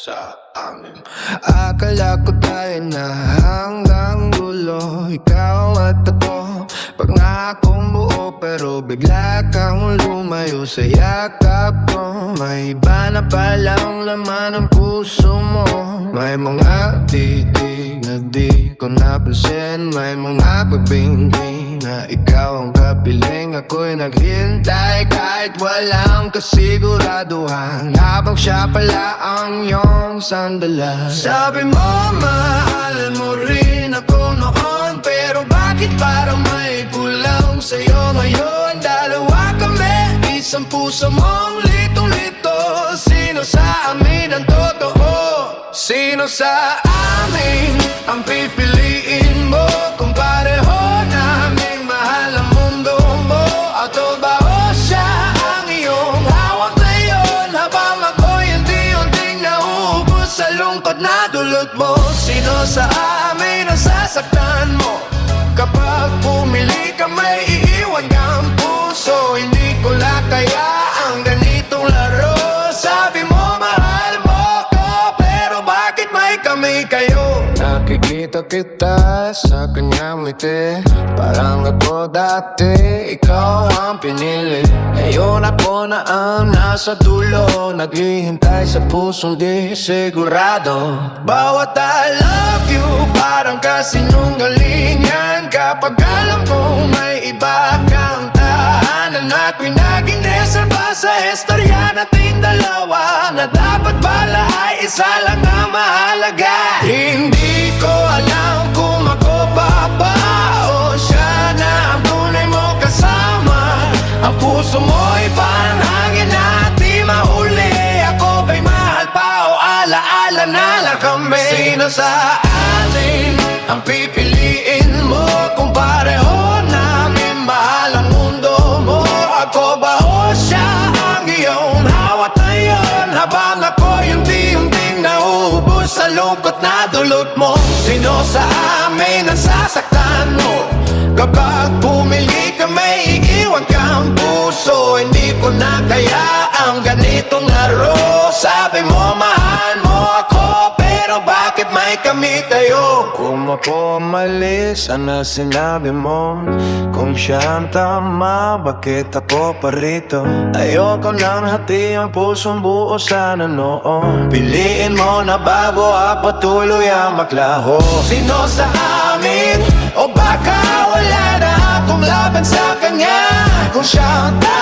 sa amin. Akala ko tayo na hanggang dulo, ikaw at ako, pangakong buo. Pero bigla kang lumayo sa yakap ko. May iba na palang laman ng puso mo. May mga titig na di ko napansin. May mga pabingking na ikaw ang kapiling. Ako'y naghintay kahit walang kasiguraduhan, habang siya pala ang iyong sandalan. Sabi mo mahal mo rin ako noon, pero bakit parang may kulang sa'yo ngayon? Dalawa kami, isang puso mong litong-lito. Sino sa amin ang totoo? Sino sa amin ang pipiliin mo? Kung pareho naming mahal ang mundo mo, ato ba o siya ang iyong hawak ngayon? Habang ako'y unti-unting nauubos sa lungkot na dulot mo. Sino sa amin ang sasaktan mo? Kapag pumili ka may iiwan kang puso. Hindi ko lang kaya ang ganitong laro. Sabi mo mahal mo ko, pero bakit may kami kayo? Nakikita kita sa kanyang ngiti, parang ako dati, ikaw ang pinili. Ngayon ako na ang nasa dulo, naghihintay sa pusong di sigurado. Bawat I love you parang kasinungalingan, kapag alam kong may iba kang tahanan. Ako'y naging reserva sa istorya nating dalawa, na dapat pala ay isa lang ang mahalaga. Hindi ko alam kung ako pa ba o siya na ang tunay mo kasama. Ang puso mo'y parang hangin na di mahuli. Ako ba'y mahal pa o alaala na lang kami? Sino sa atin ang pipiliin mo? Kung pareho namin mahal ang mundo mo, ako ba o siya ang iyong hawak ngayon? Habang ako'y unti-unting nauubos sa lungkot na dulot mo. Sino sa amin ang sasaktan mo? Kapag pumili ka may iiwan kang puso. Hindi ko na kaya ang ganitong laro. Sabi mo mahal mo ako, pero bakit may kami tayo? Kung ako umalis, sana sinabi mo. Kung siya ang tama, bakit ako pa rito? Ayoko nang hati ang pusong buo sana noon. Piliin mo na bago ako tuloy ang maklaho. Sino sa amin? O baka wala na akong laban sa kanya? Kung siya ang tama,